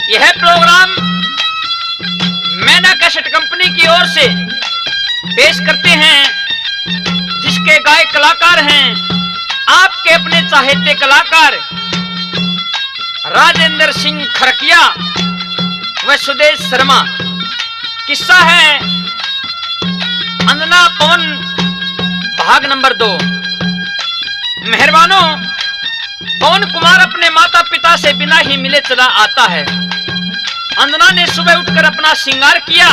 यह प्रोग्राम मैना cassette company की ओर से पेश करते हैं, जिसके गायक कलाकार हैं आपके अपने चाहते कलाकार राजेंद्र सिंह खरकिया व सुदेश शर्मा। किस्सा है अंजना पवन भाग नंबर 2। मेहरबानों, पवन कुमार अपने माता पिता से बिना ही मिले चला आता है। अंजना ने सुबह उठकर अपना श्रृंगार किया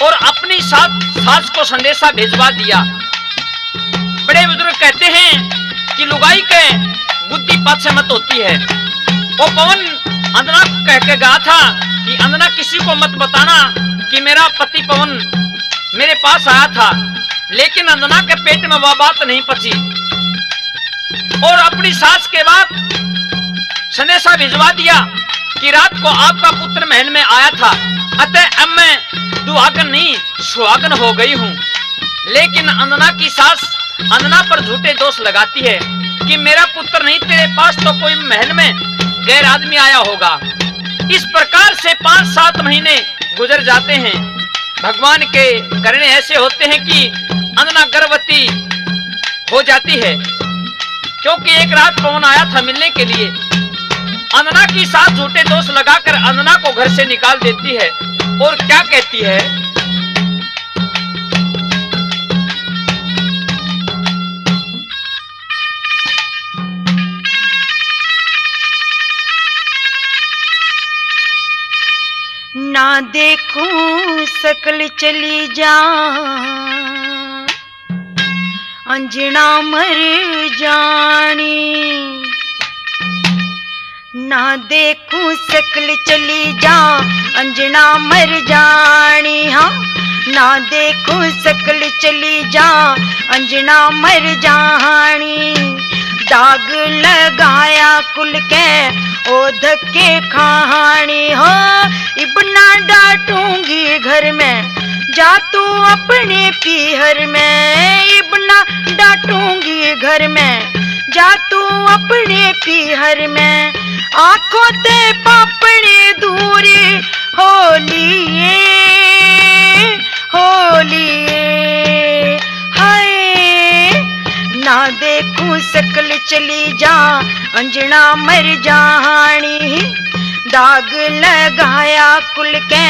और अपनी सास को संदेशा भेजवा दिया। बड़े बुजुर्ग कहते हैं कि लुगाई के बुद्धि पाछे मत होती है। वो पवन अंजना को कह के गया था कि अंजना किसी को मत बताना कि मेरा पति पवन मेरे पास आया था, लेकिन अंजना के पेट में वह बात नहीं पची और अपनी सास के बाद संदेशा भिजवा दिया कि रात को आपका पुत्र महल में आया था, अतः अब मैं दुहागन नहीं सुहागन हो गई हूँ। लेकिन अंजना की सास अंजना पर झूठे दोष लगाती है कि मेरा पुत्र नहीं, तेरे पास तो कोई महल में गैर आदमी आया होगा। इस प्रकार से 5-7 महीने गुजर जाते हैं। भगवान के करने ऐसे होते हैं कि अंजना गर्भवती हो जाती है, क्योंकि एक रात पवन आया था मिलने के लिए। अंजना की सास झूठे दोष लगाकर अंजना को घर से निकाल देती है और क्या कहती है, ना देखूं सकल चली जा, अंजना मर जानी। ना देखूं सकल चली जा, अंजना मर जानी। हाँ, ना देखूं सकल चली जा, अंजना मर जानी। दाग लगाया कुल के ओ धक्के खानी। हो इबना डांटूंगी घर में, जा तू अपने पीहर में। इबना डांटूंगी घर में, जा तू अपने पीहर में। आंखों ते पापड़ी दूरी होलिए होलिए। हाय ना देखूं सकल चली जा, अंजना मर जानी। दाग लगाया कुल के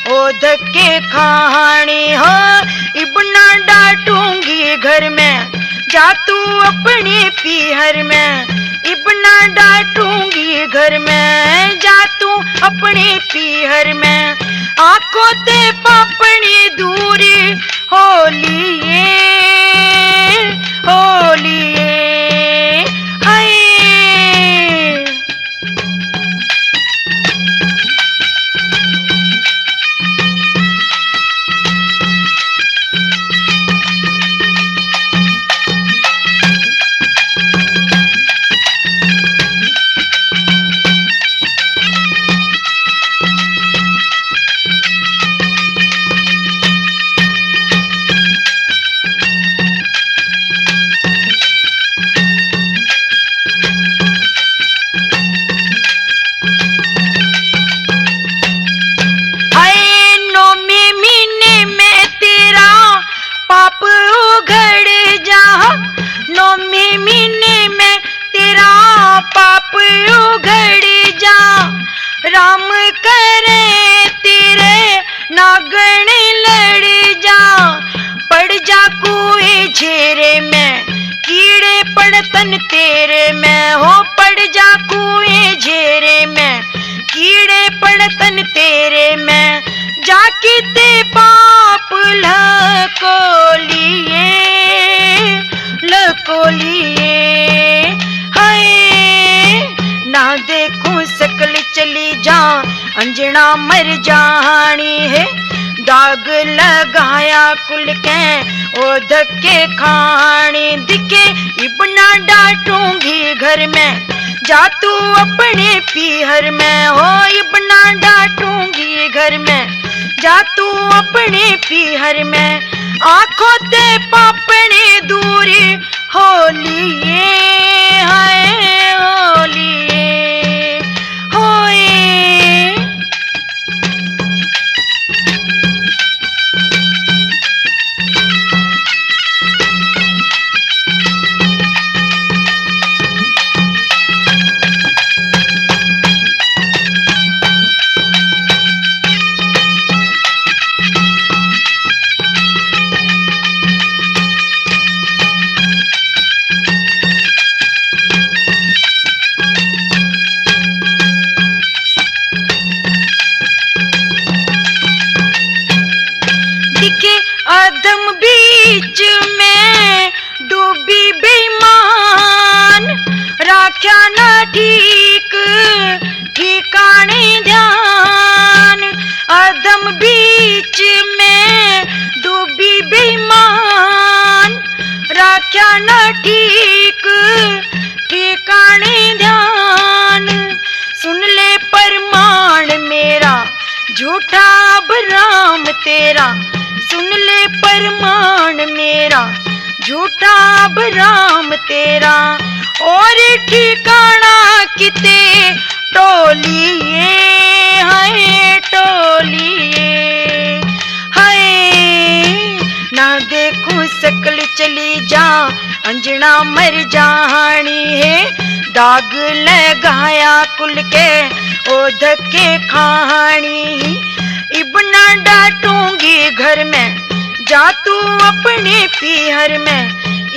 ओ धक्के खानी। हो इबना डांटूंगी घर में, जा तू अपने पीहर में। इबना डांटूंगी घर में, जा तू अपने पीहर में। आंखों ते पापड़ी दूरी होलिए होलिए। हाय राम करे तेरे नागण लड़ जा। पड़ जा कुएं झेरे में, कीड़े पड़तन तेरे में। हो पड़ जा कुएं झेरे में, कीड़े पड़तन तेरे में। जाके ते पाप लको लिए। हाय ना देखूं सकल चली जा अंजना मर जानी है। दाग लगाया कुल के ओ धक्के खानी दिखे इबना डांटूंगी घर में जा तू अपने पीहर में हो इबना डांटूंगी घर में जा तू अपने पीहर में। आंखों ते पापने दूरी होलिए हाय होलिए होए। अधम बीच में डूबी बेईमान राख्या ना ठीक ठिकाने ध्यान। अधम बीच में डूबी बेईमान राख्या ना ठीक ठिकाने ध्यान। सुन ले परमाण मेरा झूठा अब राम तेरा सुन ले परमाण मेरा झूठा अब राम तेरा। और ठिकाना किते टोलिए हाय टोलिए हाय। ना देखूं सकल चली जा अंजना मर जानी है। दाग लगाया कुल के ओ धक्के खानी इबना डांटूंगी घर में जा तू अपने पीहर में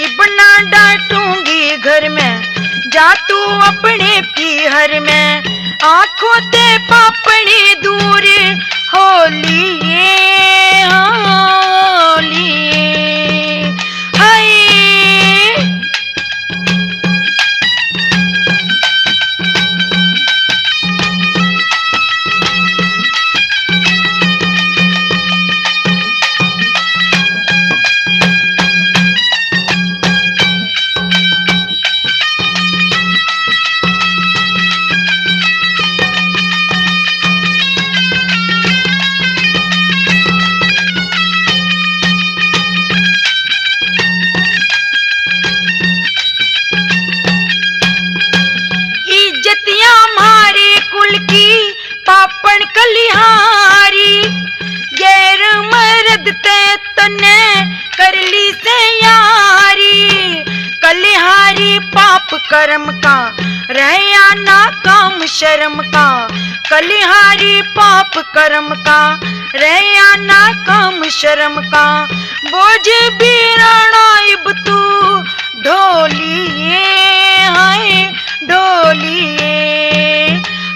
इबना डांटूंगी घर में जा तू अपने पीहर में। आंखों ते पापड़ी दूर होलिए होलिए हाय। पापन कलिहारी गैर मर्द ते तने कर ली से यारी। कलिहारी पाप कर्म का रहया ना काम शर्म का कलिहारी पाप कर्म का रहया ना काम शर्म का। बोझ बीराना इब तू ढोलिए हाय ढोलिए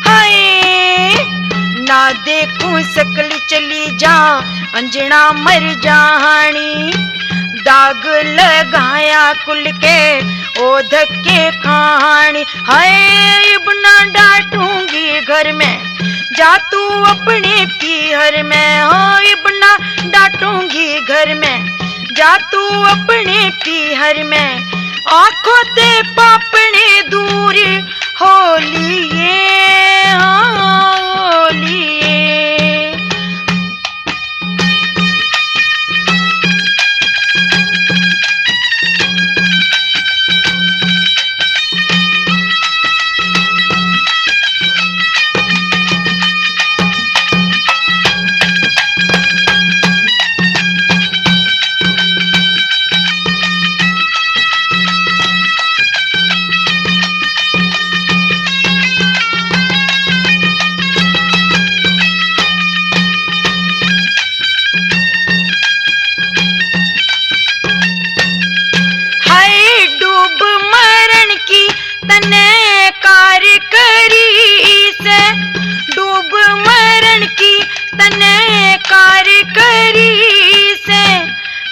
हाय। ना देखूं सकल चली जा अंजना मर जानी। दाग लगाया कुल के ओ धक्के खानी हाय इबना डांटूंगी घर में जा तू अपने पीहर में हो इबना डांटूंगी घर में जा तू अपने पीहर में। आंखों ते पापने दूर होलिए होलिए।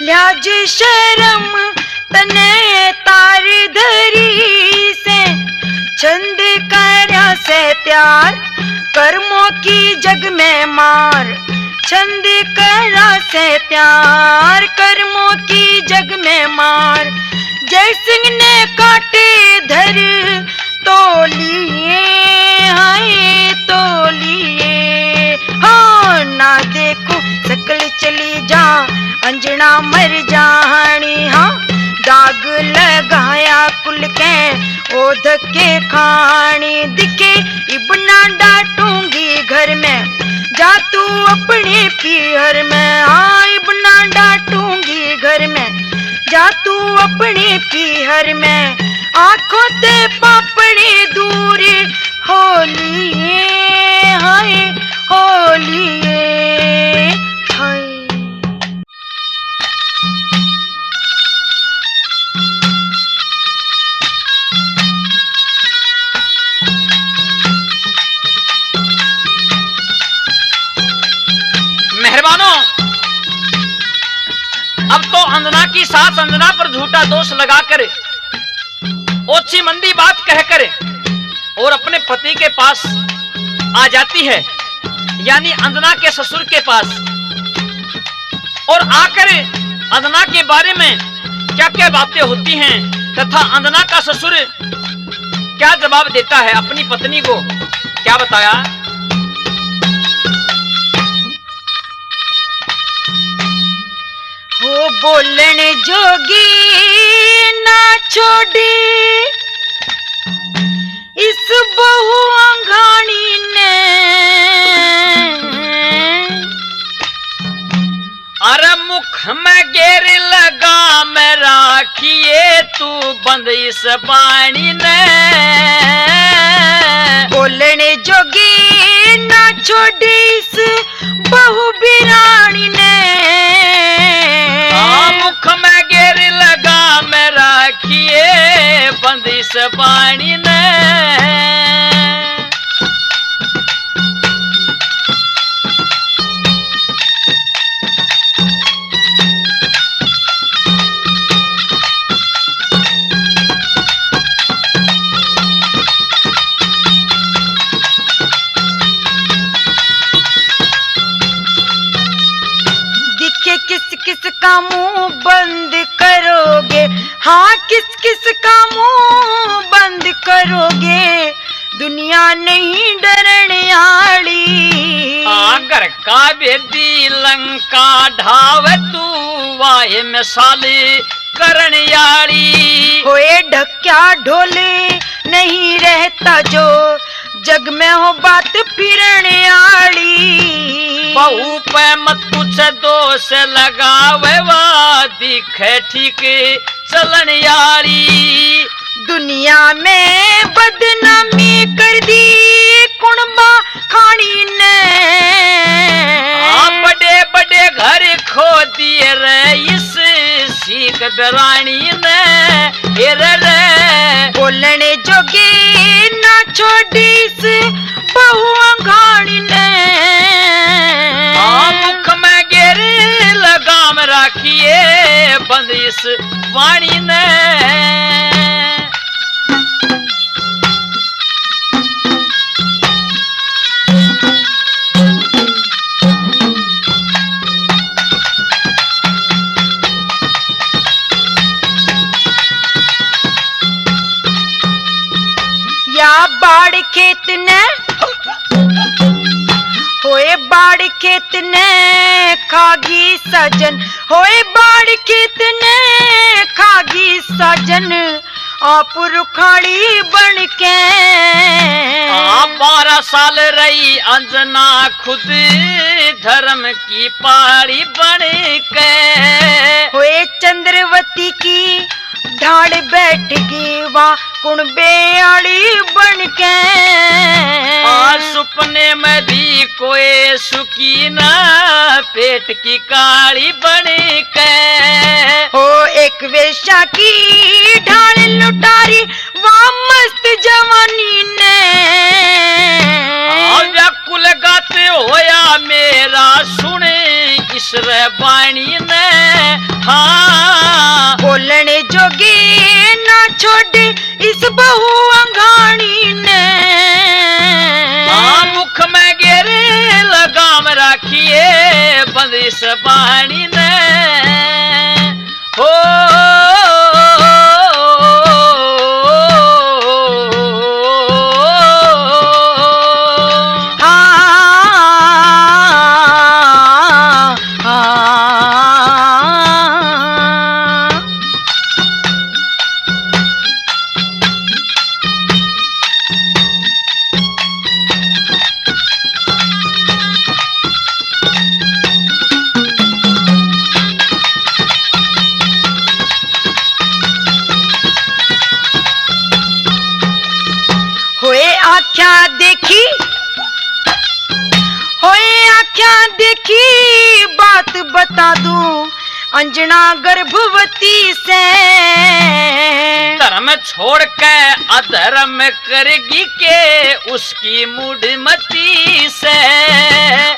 लाज शर्म तने तार धरी से छंद कर्या से त्यार कर्मों की जग में मार, छंद करा से प्यार, कर्मों की जग में मार। जय सिंह ने काटे धर तो लिए, हाय तो लिए। हाँ ना देखो सकल चली जा, अंजना मर जानी। हाँ दाग लगाया कुल के ओ धक्के खानी, दिखे इबना डांटूंगी घर में, जा तू अपने पीहर में। हाँ इबना डांटूंगी घर में, जा तू अपने पीहर में। आंखों ते पापड़ी दूरी होलिए, हाय होलिए हाय। मेहरबानों, अब तो अंजना की सास अंजना पर झूठा दोष लगाकर, ओछी मंदी बात कहकर और अपने पति के पास आ जाती है, यानी अंजना के ससुर के पास, और आकर अंजना के बारे में क्या क्या बातें होती हैं तथा अंजना का ससुर क्या जवाब देता है अपनी पत्नी को। क्या बताया? हो बोलने जोगी ना छोड़ी इस बहु अंगानी ने, अरे मुख में गेर लगा मैं राखिए तू बंद इस बाणी ने। बोलने जोगी ना छोड़ी इस बहु बिरानी ने, मुख में गेर लगा मैं राखिए बंद इस बाणी ने। किस का मुंह बंद करोगे, हाँ किस किस का मुंह बंद करोगे, दुनिया नहीं डरने आड़ी। आगर का बेदी लंका ढाव तू वाहे मिसाली करणयाड़ी। होए ढक्या ढोले नहीं रहता जो, जग में हो बात फिरने आड़ी। बहू पे मत कुछ दोष लगावे वा दिखे ठीक चलन यारी। दुनिया में बदनामी कर दी कुणबा खानी ने, बड़े बड़े घर खो दिए रे इस सीख दरानी ने। रे बोलने जोगी ना छोड़ी इस बहु अंगानी ने, मुख में गेर लगाम राखिए बंद इस वाणी ने। या बाड़ खेत ने होए, बाड़ खेत ने खागी सजन, होए बाड़ खेत ने खागी सजन, आप रुखाड़ी बन के। 12 साल रही अंजना खुद धर्म की पारी बन के। होए चंद्रवती की ढाल बैठ गई वाह कुणबे आड़ी बन के। सुपने में भी कोई सुखी ना पेट की काली बन के। हो एक वेश्या की ढाल लुटारी वाह मस्त जवानी ने। व्याकुल गाते होया मेरा सुने इस बाणी ने। हाँ बोलने जोगी ना छोड़े इस बहु अंगानी ने। मुख में गे इस बाणी ने हो देखी बात बता दूं अंजना गर्भवती से धर्म छोड़ के अधर्म करेगी के उसकी मूढ़मती से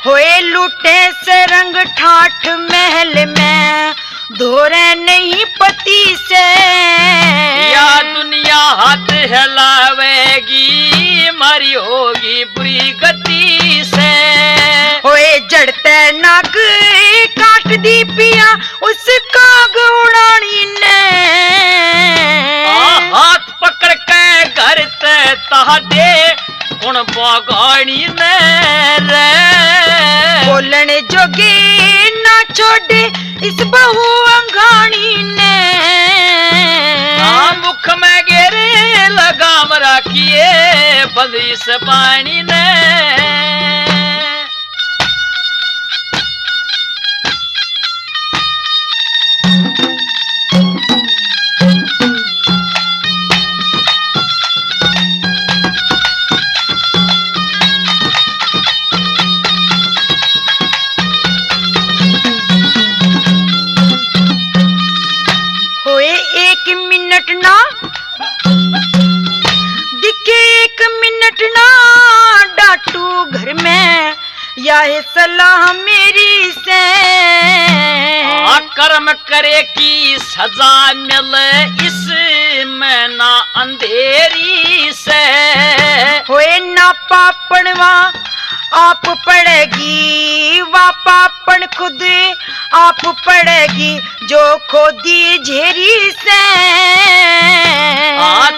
होए लूटे से रंग ठाठ महल में धोरे नहीं पति से या दुनिया हाथ हिलावेगी मारी होगी बुरी गति से होए जड़ते नाक काट दी पिया उसका उड़ानी ने हाथ पकड़ के घर ते तहा दे उन बागानी ने रे बोलने जोगी ना छोड़े इस बहु अंगानी ने मुख में गेरे लगाम राखिए बंद इस पानी ने यह सलाह मेरी से कर्म करे की सजा मिले इसमें ना अंधेरी से होए ना पापणवा आप पड़ेगी वा पापण खुद आप पड़ेगी जो खोदी झेरी से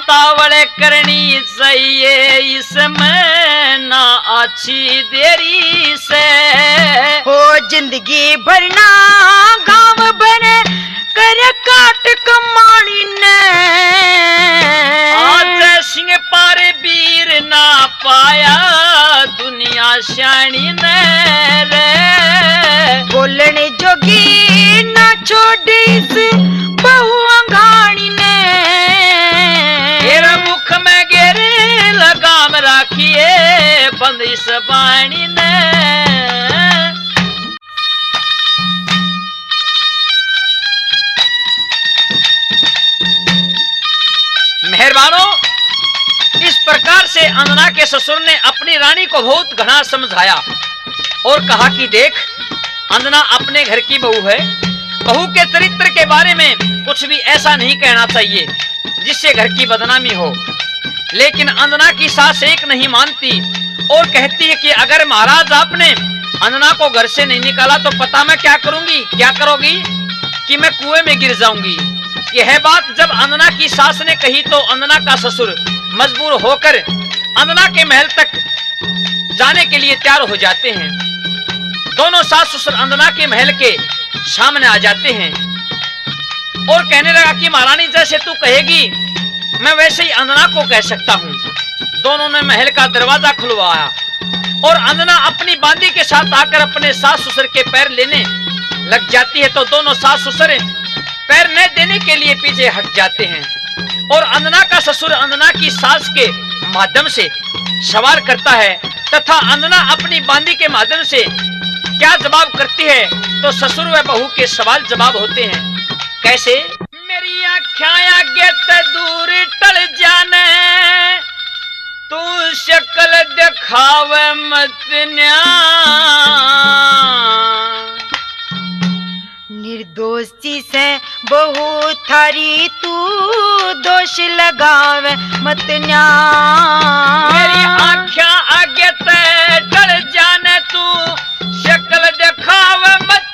तावड़े करनी चाहिए इसमें ना अच्छी देरी से हो जिंदगी भरना गांव बने कर काट कमानी ने आज सिंह पार वीर ना पाया दुनिया श्याणी ने रे बोलने जोगी ना छोड़ इस बहु अंगानी ने तेरा मुख में गेरे लगाम राखिए बंद इस बाणी ने मेहरबानों इस प्रकार से अंजना के ससुर ने अपनी रानी को बहुत घना समझाया और कहा कि देख अंजना अपने घर की बहू है, बहू के चरित्र के बारे में कुछ भी ऐसा नहीं कहना चाहिए जिससे घर की बदनामी हो। लेकिन अंजना की सास एक नहीं मानती और कहती है कि अगर महाराज आपने अंजना को घर से नहीं निकाला तो पता मैं क्या करूंगी। क्या करोगी? कि मैं कुएं में गिर जाऊंगी। यह बात जब अंजना की सास ने कही तो अंजना का ससुर मजबूर होकर अंजना के महल तक जाने के लिए तैयार हो जाते हैं। दोनों सास ससुर अंजना के महल के सामने आ जाते हैं और कहने लगा कि महारानी जैसे तू कहेगी मैं वैसे ही अंजना को कह सकता हूँ। दोनों ने महल का दरवाजा खुलवाया और अंजना अपनी बांदी के साथ आकर अपने सास ससुर के पैर लेने लग जाती है तो दोनों सास ससुर पैर न देने के लिए पीछे हट जाते हैं और अंजना का ससुर अंजना की सास के माध्यम से सवाल करता है तथा अंजना अपनी बांदी के माध्यम से क्या जवाब करती है तो ससुर व बहू के सवाल जवाब होते हैं। कैसे? मेरी आँखें आगे ते दूर टल जाने तू शक्ल दिखावे मत न्या निर्दोषी से बहु थारी तू दोष लगावे मत न्या मेरी आँखें आगे ते टल जाने तू शक्ल दिखावे मत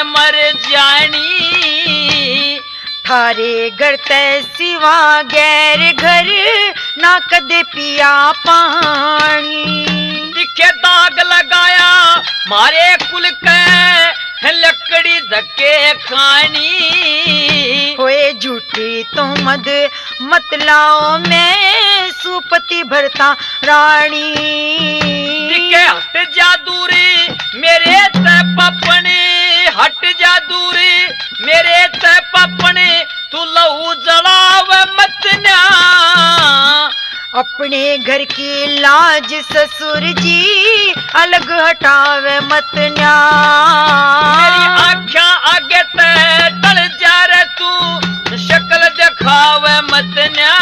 घर मर जानी। थारे घर ते सिवा गैर घर ना कदे पिया पानी। दिखे दाग लगाया मारे कुल के लकड़ी धक्के खानी। होए झूठी तो मद मत लाओ मैं सुपति भरता रानी। दिखे हट जा दूरी मेरे ते पपने, हट जा दूरी मेरे ते पपने, तू लहू जलाव मत न्या। अपने घर की लाज ससुर जी अलग हटावे मत न्या। मेरी आँखा आगे ते डल जा रे तू शक्ल दिखावे मत न्या।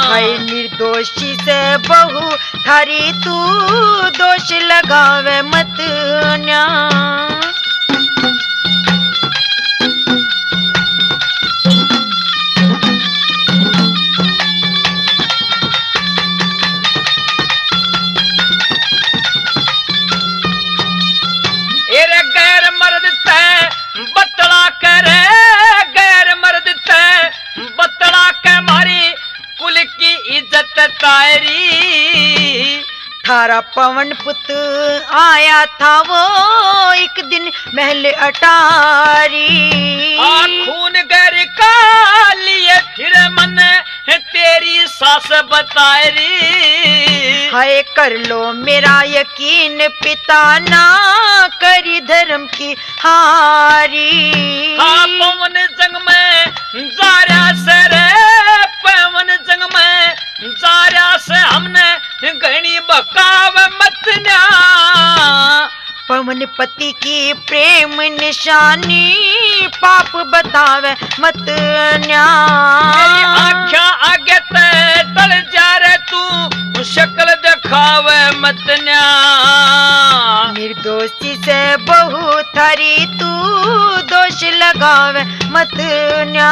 हाय निर्दोषी से बहू थारी तू दोष लगावे मत न्या। गैर मर्द ते बतला करे, गैर मर्द ते बतला के मारी कुल की इज्जत तारी। थारा पवन पुत आया था वो एक दिन महल अटारी। खून गैर का लिए फिर मन तेरी सास बतारी। हाय कर लो मेरा यकीन पिता ना करी धर्म की हारी। हाँ पवन जंग में जारा से रे, पवन जंग में जारा से हमने घनी बकाव मत न्या। पवन पति की प्रेम निशानी पाप बतावे मत न्या। मेरी आँखा आगे ते तल जा रे तू शक्ल दिखावे मत न्या। निर्दोषी से बहू थारी तू दोष लगावे मत न्या।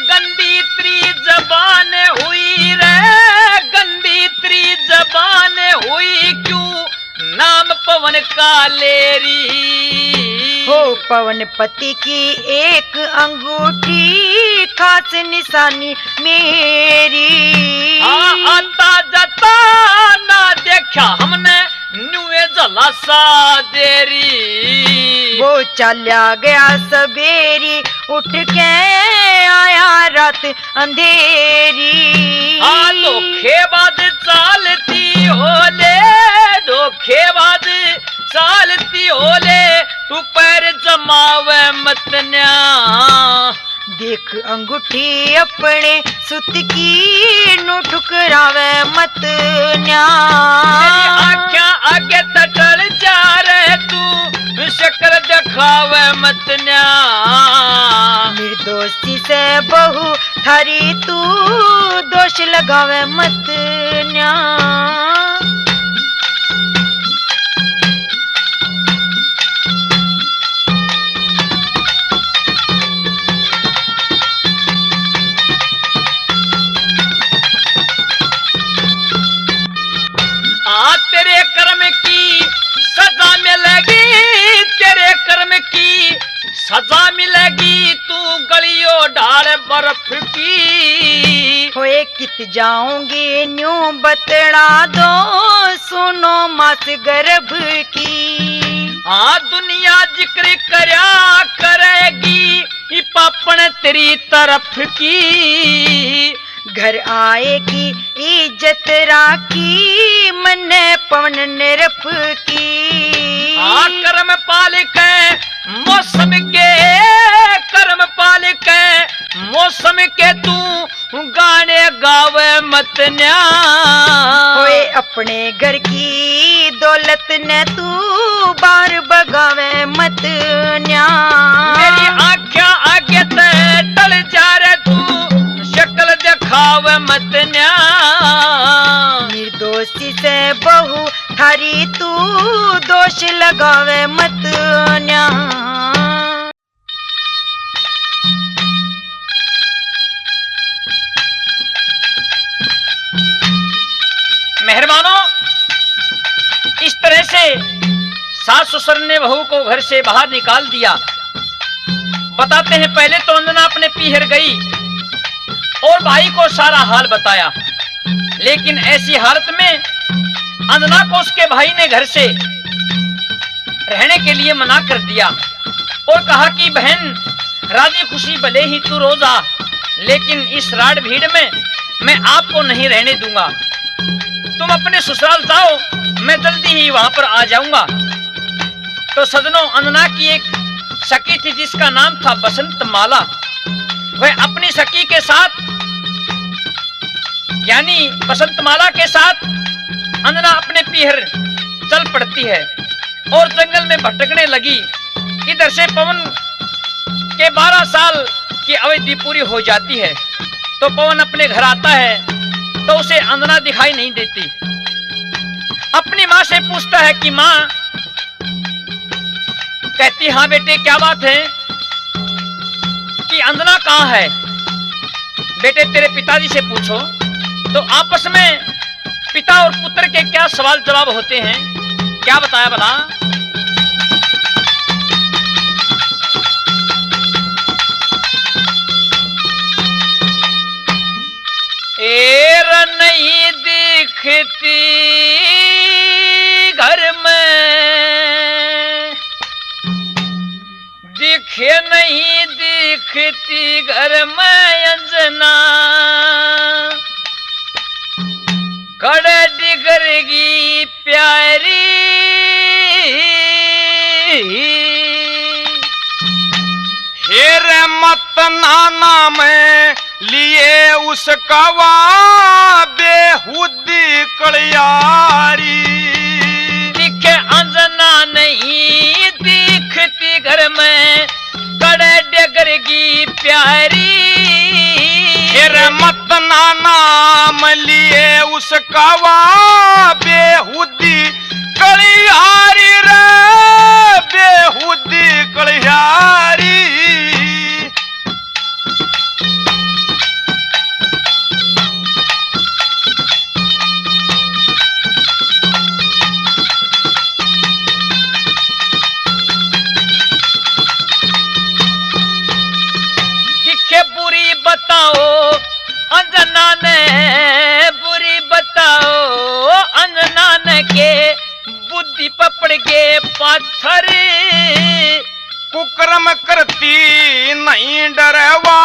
गंदी त्री जबान हुई रे, गंदी त्री जबान हुई क्यों नाम पवन का लेरी। हो पवन पति की एक अंगूठी खास निशानी मेरी। आता जाता ना देखा हमने नुए जला सा देरी। वो चला गया सवेरी उठ के आया रात अंधेरी। धोखेबाज चालती होले, धोखेबाज चालती होले, तू पैर जमावे मत न्या। देख अंगूठी अपने सुत की नो ठुकरावे मत न्या। आँखा आगे तटल जा रे तू शक्ल दिखावे मत न्या। निर्दोषी से बहू थारी तू दोष लगावे मत न्या। तेरे कर्म की सजा मिलेगी, तेरे कर्म की सजा मिलेगी, तू गलियों ढाल बर्फ की। होए कित जाऊंगी न्यू बतला दो सुनो मास गर्भ की। दुनिया जिक्र करया करेगी पापन तेरी तरफ की। घर आएगी इज्जत राखी मन पवन निरफ की। कर्म पालिक मौसम के, कर्म पालिक मौसम के तू गाने गावे मत न्या। होए अपने घर की दौलत ने तू बाहर बगावे मत न्या। मेरी आँखा आगे ते टल जा रे तू शक्ल दिखावे मत न्या। निर्दोषी से बहू थारी यारी तू दोष लगावे मत न्या। मेहरबानों, इस तरह से सास ससुर ने बहू को घर से बाहर निकाल दिया। बताते हैं पहले तो अंजना अपने पीहर गई और भाई को सारा हाल बताया, लेकिन ऐसी हालत में अंजना को उसके भाई ने घर से रहने के लिए मना कर दिया और कहा कि बहन राजी खुशी भले ही तू रोज आ, लेकिन इस राड भीड़ में मैं आपको नहीं रहने दूंगा। तुम अपने ससुराल जाओ, मैं जल्दी ही वहां पर आ जाऊंगा। तो सजनों, अंजना की एक सखी थी जिसका नाम था बसंत माला। वह अपनी सखी के साथ यानी बसंत माला के साथ अंजना अपने पीहर चल पड़ती है और जंगल में भटकने लगी। इधर से पवन के 12 साल की अवधि पूरी हो जाती है तो पवन अपने घर आता है तो उसे अंजना दिखाई नहीं देती। अपनी माँ से पूछता है कि माँ, कहती हाँ बेटे क्या बात है, कि अंजना कहाँ है? बेटे तेरे पिताजी से पूछो। तो आपस में पिता और पुत्र के क्या सवाल जवाब होते हैं, क्या बताया भला? एर नहीं दिखती घर में, दिखे नहीं दिखती घर में अंजना, कड़े डिगरगी प्यारी, हेर मत नाना में लिए उसका वा बेहुदी कलियारी। दिखे अंजना नहीं दिखती घर में, कड़े डगरगी प्यारी। हेर मत नाना में लिए उसका वा बेहुदी कलियारी रे, बेहुदी कलियारी। बुरी बताओ अंजना ने, बुरी बताओ अंजना ने के बुद्धि पपड़ के पत्थर, कुकर्म करती नहीं डरवा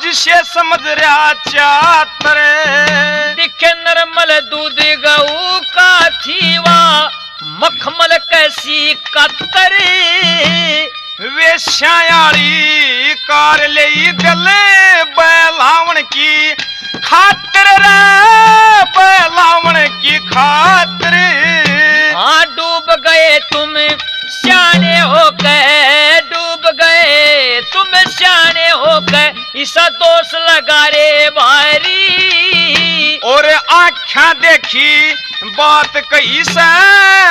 जिसे समझ रहा चातर। दिखे नरमल दूध गऊ का थीवा, मखमल कैसी कतर। वे श्यायाली कार ले गले बैलावण की खातिर रे, बैलावण की खातिर। हाँ डूब गए तुम श्याने होकर, डूब गए तुम श्याने होकर, ऐसा दोष लगा रे भारी। और आँखें देखी बात कही से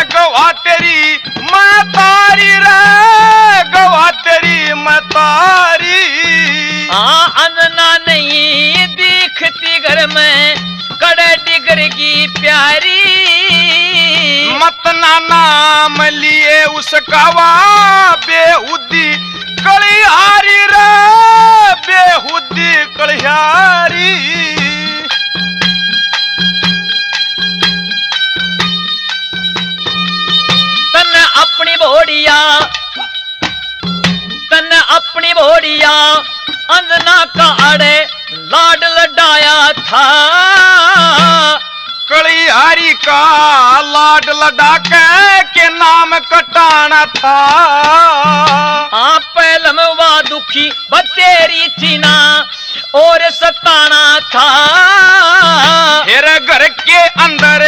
गवा तेरी मैं तारी रे, गवा तेरी मैं तारी। हाँ अंजना नहीं दिखती घर में, कड़े डिगर की प्यारी। मत ना नाम लिए उसका वा बेहुदी कलिहारी रे, बेहुदी कलिहारी। तन अपनी भोड़िया, तन अपनी भोड़िया अंजना का अड़े लाड लडाया था। कलिहारी का लाड लड़ा के नाम कटाना था। हाँ पहलमवा दुखी बतेरी थी ना और सताना था। फिर घर के अंदर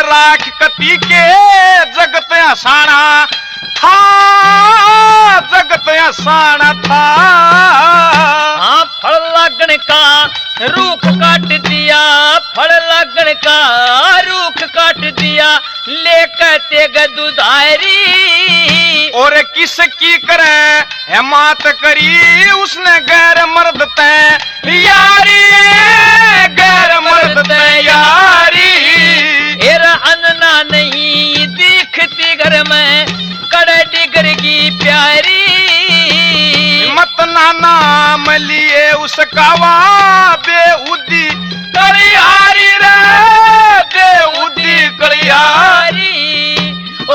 राख कती के जगत हसाना था, जगत हसाना था। हाँ फल लगन का रूख का काट दिया, फल लगन का रूख काट दिया, लेकर तेग दुधारी। और किसकी करे हिम्मत करी उसने गैर मर्द तय यारी, गैर मर्द तय यारी। एरा अन्ना नहीं दिखती घर में कड़े डिगर की प्यारी। मत ना नाम लिए उसका वा बेउदी कलियारी रे, बेउदी कलियारी। ओ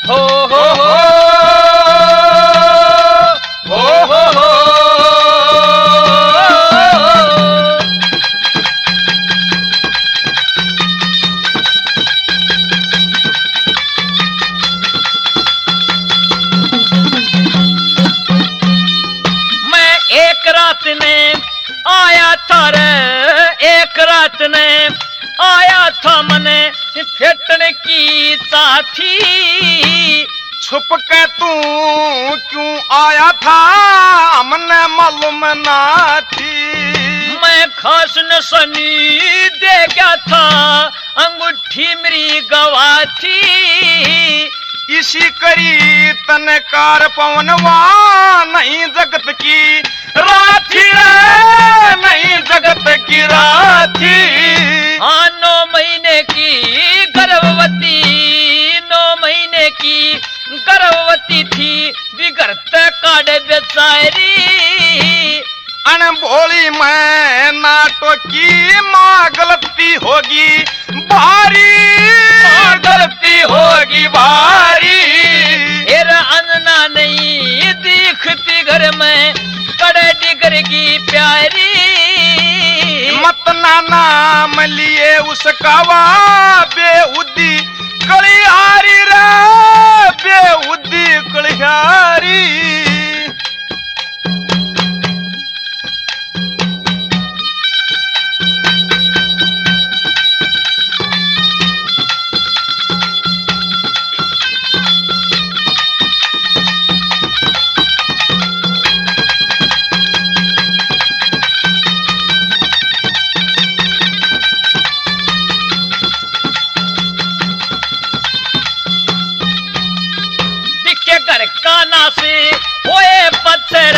हो हो हो हो हो हो। मैं एक रात में आया था रे, एक रात में आया था मने फेटने की साथी। छुप के तू क्यों आया था हमने मालूम ना थी। मैं खास नसनी दे गया था, अंगूठी मेरी गवा थी। इसी करी तनकार पवनवा नहीं जगत की राथी रे, नहीं जगत की राथी। हाँ 9 महीने की गर्भवती, 9 महीने की गर्भवती थी, बिगड़ते काड़े बेचारी। अनभोली मैं नाटो की माँ गलती होगी भारी, गलती होगी भारी। एरा अन्ना नहीं दिखती घर में कड़े डिगर की प्यारी। मत ना नाम लिए उसका वा बेउदी कलियारी रे, बेउदी कलियारी। घर का नास होए पत्थर,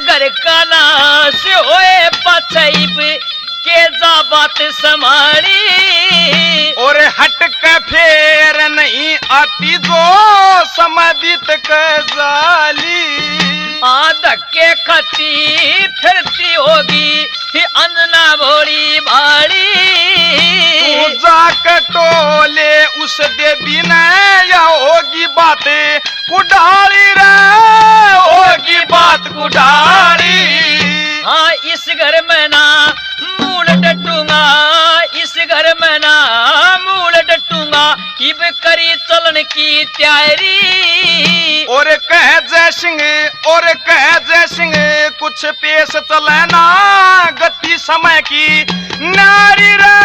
घर का नास होए पत्थर के जा बात संभाली। और हट के फेर नहीं आती जो समय बीत के जाली। धक्के खाती फिरती होगी अंजना भोली भाड़ी। तू जाके टोले उस देवी ने या होगी बातें कुडाली रे, होगी बात कुडाली। हाँ इस घर में ना मूल डटूंगा, इस घर में ना मूल डटूंगा, इब करी चलन की तैयारी। और कह जय सिंह, और कह जय सिंह कुछ पेश चले ना गति समय की नारी रे,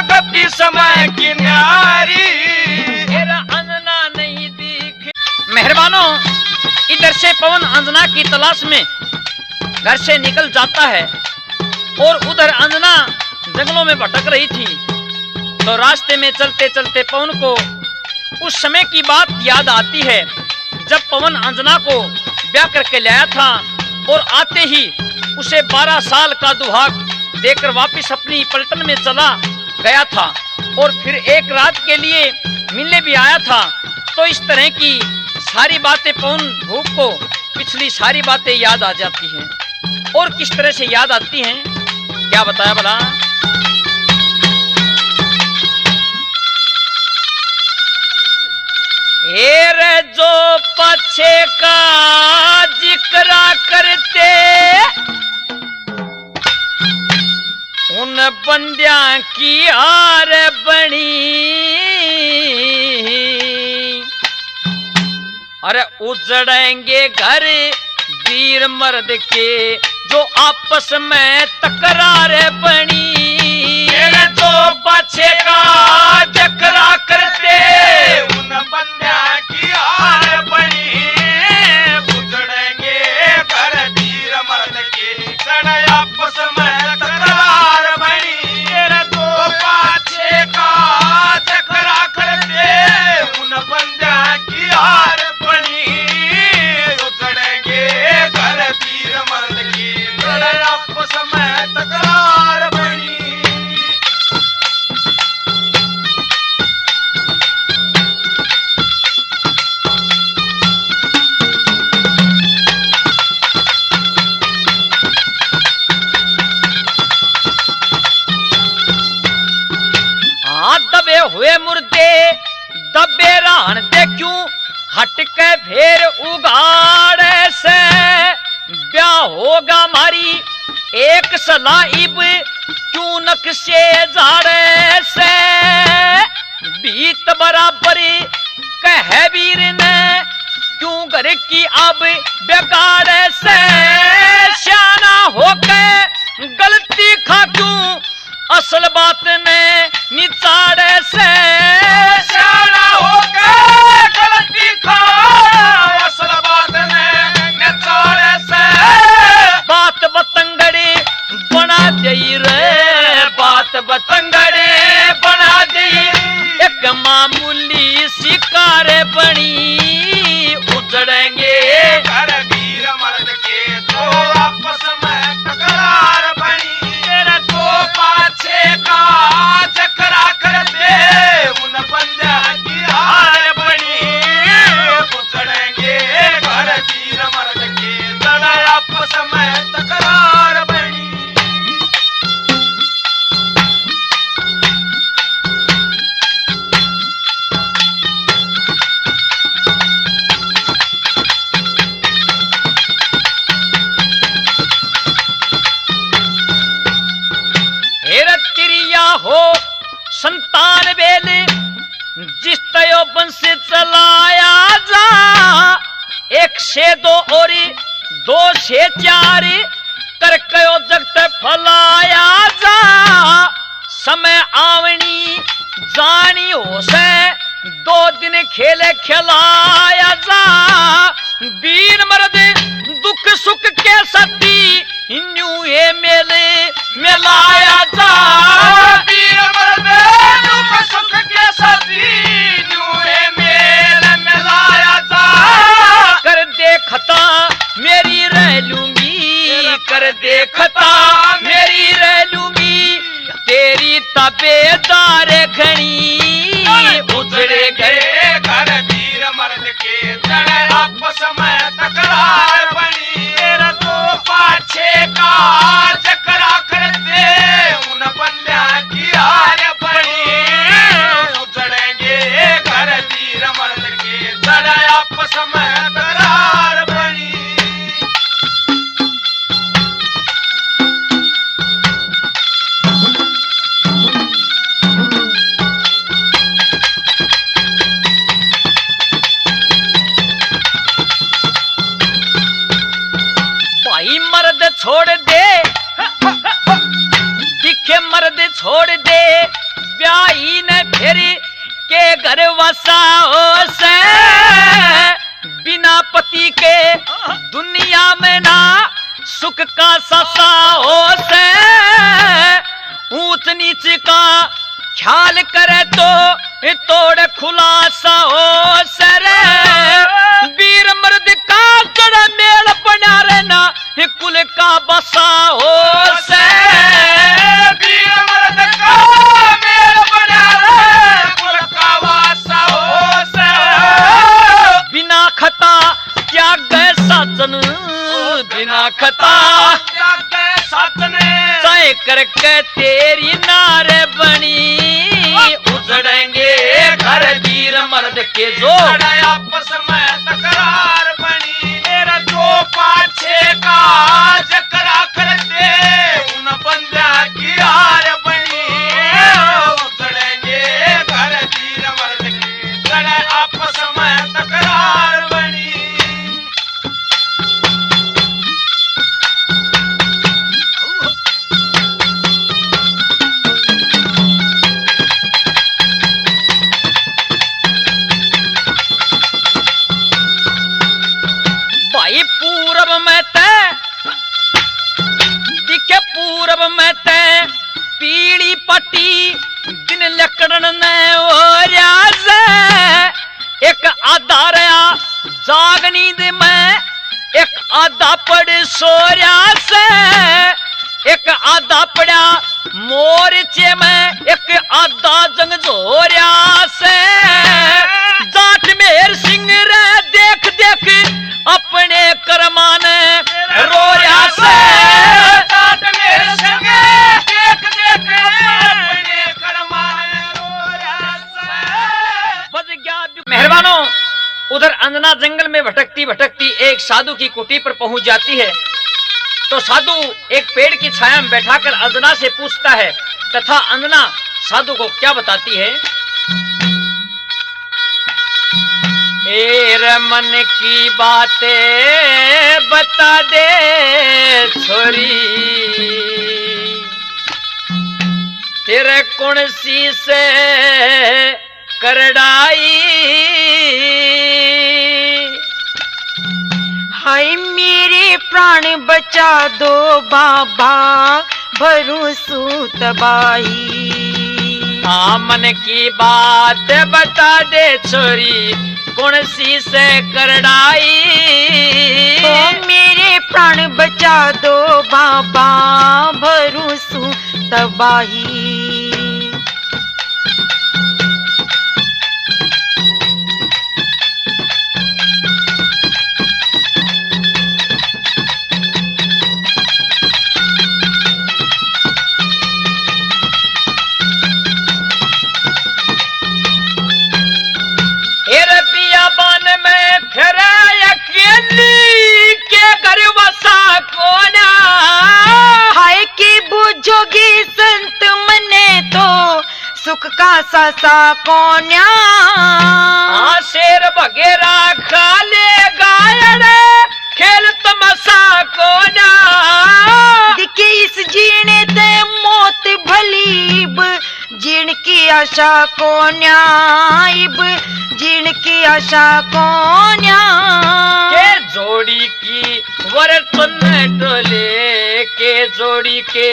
गति समय की नारी। तेरा अंजना नहीं दिख। मेहरबानों, इधर से पवन अंजना की तलाश में घर से निकल जाता है और उधर अंजना जंगलों में भटक रही थी। तो रास्ते में चलते चलते पवन को उस समय की बात याद आती है जब पवन अंजना को ब्याह करके लाया था और आते ही उसे 12 साल का दुहाक देकर वापस अपनी पलटन में चला गया था और फिर एक रात के लिए मिलने भी आया था। तो इस तरह की सारी बातें पवन भूप को पिछली सारी बातें याद आ जाती हैं। और किस तरह से याद आती हैं क्या बताया भला। हेरे जो पछे का जिक्रा करते उन बंदिया की हार बनी। अरे उजड़ेंगे घर वीर मर्द के जो आपस में तकरार बनी। हेरे जो पछे का जिक्रा करते उन बंदिया की हार बनी। फिर उगाड़े से ब्याह होगा मारी एक सलाइब चूनक से झाड़े से बीत बराबर कह वीर ने क्यों घर की अब बिगाड़े से शाना होके गलती खा क्यों असल बात ने निचाड़े से शाना होके गलती खा असल बात ने निचाड़े से बात बतंगड़ी बना दई रे बात बतंगड़ी बना दई एक मामूली शिकार बनी उजड़ेंगे घर वीर मर्द के तो आपस में तकरार बनी तेरा तो पाछे का चकरा कर दे उन बंदा की हार बनी उजड़ेंगे घर वीर मर्द के लड़ा आपस में तकरार बनी हो संतान बेले जिस तयो वंश चलाया जा एक से दो और दो से चार कर कयो जगत फलाया जा समय आवनी जानी हो से दो दिन खेले खिलाया जा वीर मर्द दुख सुख के साथी न्यू ये मेले मिलाया जा वीर मर्द दुख सुख के साथी न्यू ये मेले मिलाया जा कर देखता मेरी रह लूंगी कर देखता मेरी रह लूंगी तेरी तबेदार घनी उजड़े गए घर वीर मर्द के चढ़े आपस में तकरार बनी तेरा तो पाछे का चकरा कर दे उन बंदा की हार बनी उजड़ेंगे घर वीर मर्द के चढ़े आपस में तकरार बनी मर्द छोड़ दे दिखे मर्द छोड़ दे ब्याही ने फिर के घर वसाओ से बिना पति के दुनिया में ना सुख का ससाओ से ऊंच नीच का ख्याल करे तो तोड़ खुलासा हो सरे वीर मर्द का कड़ा मेल बना रहना कुल का बसा हो से वीर मर्द का मेल बना रहे कुल का बसा हो से बिना खता त्याग साचन बिना खता त्याग साचने तय करके तेरी नारे बनी उजड़ेंगे घर वीर मर्द के जो आपस में तकरार बनी तेरा तो पाछे का चकरा कर दे उन बंदा की हार बनी उजड़ेंगे घर वीर मर्द के चढ़े आपस में तकरार बनी भाई पूरब में तय दिखे पूरब में तय पीली पट्टी दिन लकड़न ने ओरियाज एक आधा रया जाग नींद में एक आधा पड़ सोरिया से एक आधा पड़ा मोरचे में एक आधा जंग जोरिया से जाट मेहर सिंह रे देख देख अपने करमाने रोया से जाट मेहर सिंह देख देख अपने करमाने रोया से बज गया मेहरबानों उधर अंजना जंग जंगल में भटकती भटकती एक साधु की कुटी पर पहुंच जाती है। तो साधु एक पेड़ की छाया में बैठाकर अंजना से पूछता है तथा अंजना साधु को क्या बताती है। ए मन की बातें बता दे छोरी, तेरे कौन सी से करड़ाई। हाय मेरे प्राण बचा दो बाबा, भरोसू तबाही। हाँ मन की बात बता दे छोरी, कौन सी से करड़ाई। ओ मेरे प्राण बचा दो बाबा, भरोसू तबाही। बियाबान में फिर अकेली के घर वसा कोना। हाय की बुझोगी संत मने तो सुख का सासा कोन्या। शेर वगैरह खाले गायड़ खेल तमसा कोना। दिखे इस जीने ते मौत भलीब, जीण की आशा कोन्या। जीण की आशा कोन्या। के जोड़ी की वर तन टोले, के जोड़ी के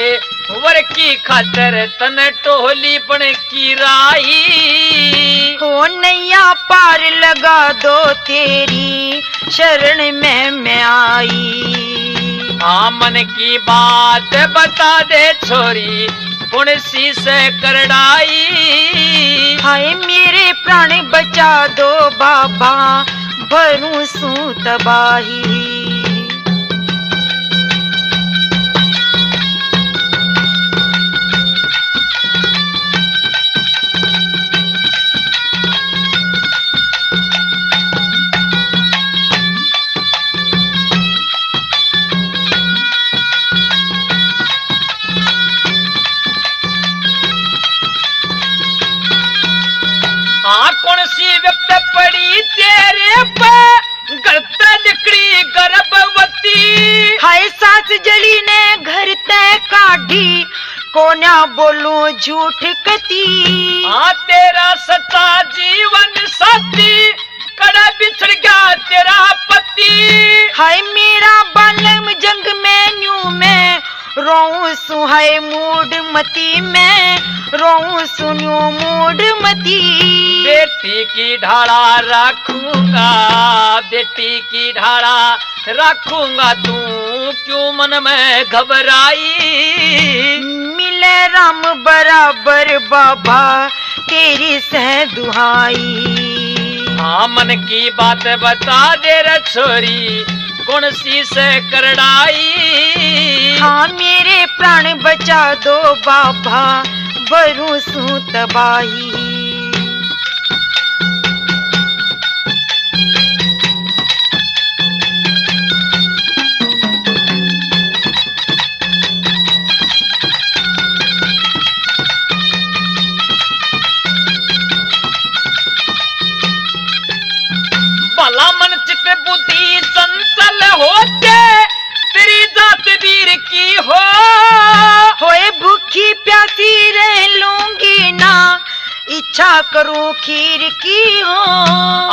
वर की खातर तन टोली बन की राई। हो नैया पार लगा दो तेरी शरण में मैं आई। हाँ मन की बात बता दे छोरी, कौन सी से करड़ाई। हाय मेरे प्राण बचा दो बाबा, भरोसू तबाही। हाँ कौन सी व्यक्त पड़ी तेरे पे गलता निकली गर्भवती। हाय सास जली ने घर तय काढ़ी, कोन्या बोलूं झूठ कती। हाँ तेरा सच्चा जीवन साथी, कड़ा बिछड़ गया तेरा पति। हाय मेरा बालम जंग में न्यू में रोऊं सुहाय मूड मती में, रोऊं सुन्यू मूड मती। बेटी की ढाला रखूंगा, बेटी की ढाला रखूंगा, तू क्यों मन में घबराई। मिले राम बराबर बाबा, तेरी सह दुहाई। हाँ मन की बात बता दे रे छोरी, कौन सी से करड़ाई। हाँ मेरे प्राण बचा दो बाबा, भरोसू तबाही। भला मन चित बुद्धि चंचल होते, तेरी जात वीर की हो। होए भूखी प्यासी रह लूंगी ना, इच्छा करूं खीर की हो।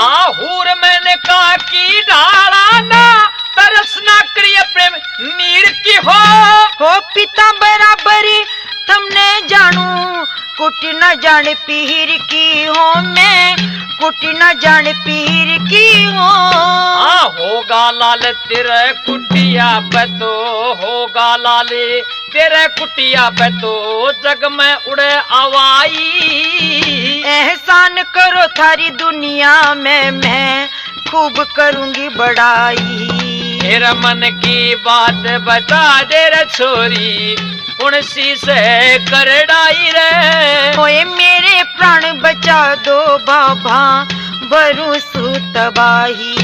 आहूर मैंने कहा की ढाला ना, तरस ना करिए प्रेम नीर की हो। पिता बराबर तुमने जानू, कुट न जान पीर की हो मैं, कुट न जान पीर की हो। होगा लाल तेरे कुटिया पे तो, होगा लाल तेरे कुटिया पे तो जग में उड़े आवाई। एहसान करो थारी दुनिया में मैं खूब करूंगी बड़ाई। तेरा मन की बात बता दे रे छोरी, कौन सी से करड़ाई रे। होए मेरे प्राण बचा दो बाबा, बरसू तबाही।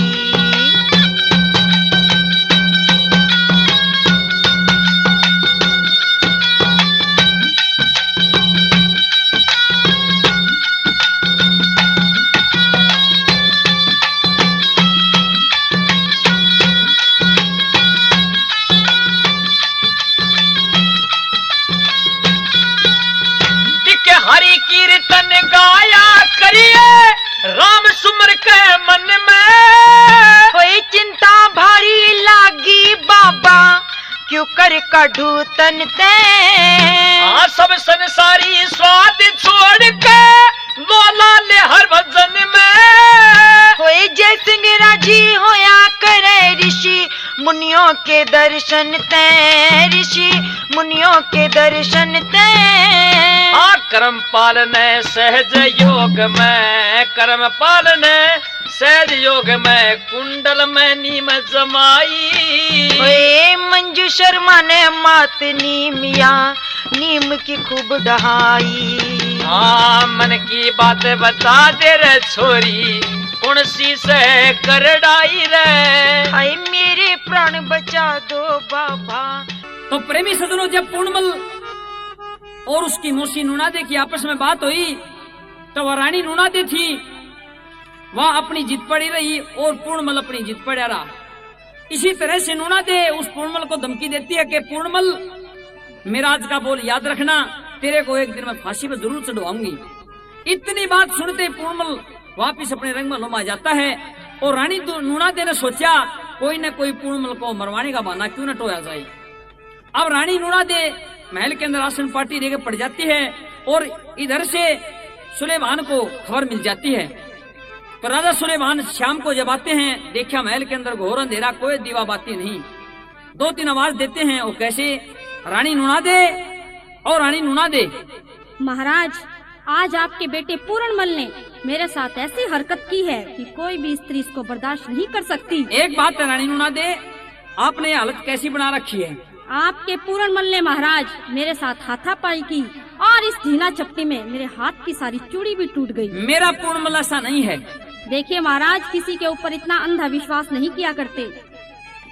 हरि कीर्तन गाया करिए राम सुमर के मन में। कोई चिंता भारी लागी बाबा क्यों कर काढ़ू तन ते। सब संसारी स्वाद छोड़ के बोला ले हर भजन में। होए जय सिंह राजी होया करे ऋषि मुनियों के दर्शन ते। ऋषि मुनियों के दर्शन ते। कर्म पालने सहज योग में। कर्म पालने सहज योग में कुंडल में नीम जमाई। ओए मंजू शर्मा ने मात नीमिया नीम की खूब डहाई। मन की बात बता दे रे छोरी कौन सी से कर डाई रे। हाय मेरे प्राण बचा दो बाबा। तो प्रेमी सजनों, जब पूर्णमल और उसकी मौसी नूनादे की आपस में बात हुई तो वह रानी नूनादे थी, वह अपनी जिद पड़ी रही और पूर्णमल अपनी जिद पड़ा रहा। इसी तरह से नूनादे उस पूर्णमल को धमकी देती है कि पूर्णमल मेरा आज का बोल याद रखना, तेरे को एक दिन में फांसी पर जरूर चढ़वाऊंगी। इतनी बात सुनते पूर्णमल वापिस अपने रंग में लुमा जाता है और रानी नूनादे ने सोचा कोई न कोई पूर्णमल को मरवाने का बहाना क्यों न टोया जाए। अब रानी नूनादे महल के अंदर आसन पार्टी लेकर पड़ जाती है और इधर से सुलेमान को खबर मिल जाती है। तो राजा सुलेमान शाम को जब आते हैं, देखा महल के अंदर घोर अंधेरा, कोई दीवा बाती नहीं। 2-3 आवाज देते हैं, वो कैसे? रानी नूनादे और रानी नूनादे। महाराज, आज आपके बेटे पूर्णमल ने मेरे साथ ऐसी हरकत की है कि कोई भी स्त्री इसको बर्दाश्त नहीं कर सकती। एक बात है रानी नूनादे, आपने हालत कैसी बना रखी है? आपके पूर्णमल ने महाराज मेरे साथ हाथापाई की और इस ढीला चपटी में मेरे हाथ की सारी चूड़ी भी टूट गई। मेरा पूर्णमल ऐसा नहीं है। देखिए महाराज, किसी के ऊपर इतना अंधा विश्वास नहीं किया करते।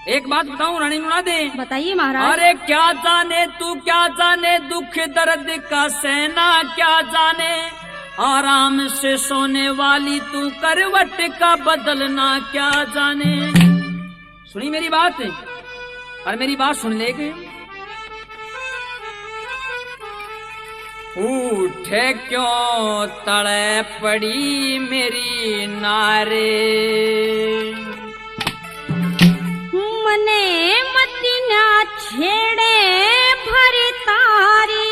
एक बात बताऊं रानी नूनादे? बताइए महाराज। अरे क्या जाने तू, क्या जाने दुख दर्द का सहना, क्या जाने आराम से सोने वाली तू करवट का बदलना, क्या जाने। सुनी मेरी बात और मेरी बात सुन ले के उठे क्यों तड़े पड़ी मेरी नारे। मने मती ना छेड़े भरी तारी।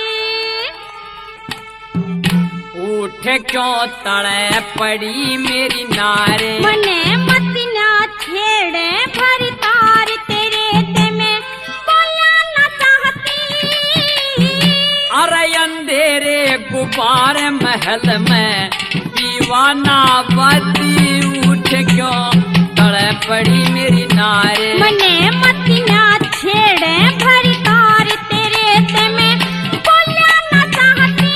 उठे क्यों तड़े पड़ी मेरी नारे। मने मती ना छेड़े भरी तारी। तेरे ते में बोलना ना चाहती। अरे अंधेरे गुब्बारे महल में दीवाना बदी। उठ क्यों तड़े पड़ी मेरी नारे। मने मती ना छेड़े भरी तारी। तेरे ते में बोलना ना चाहती।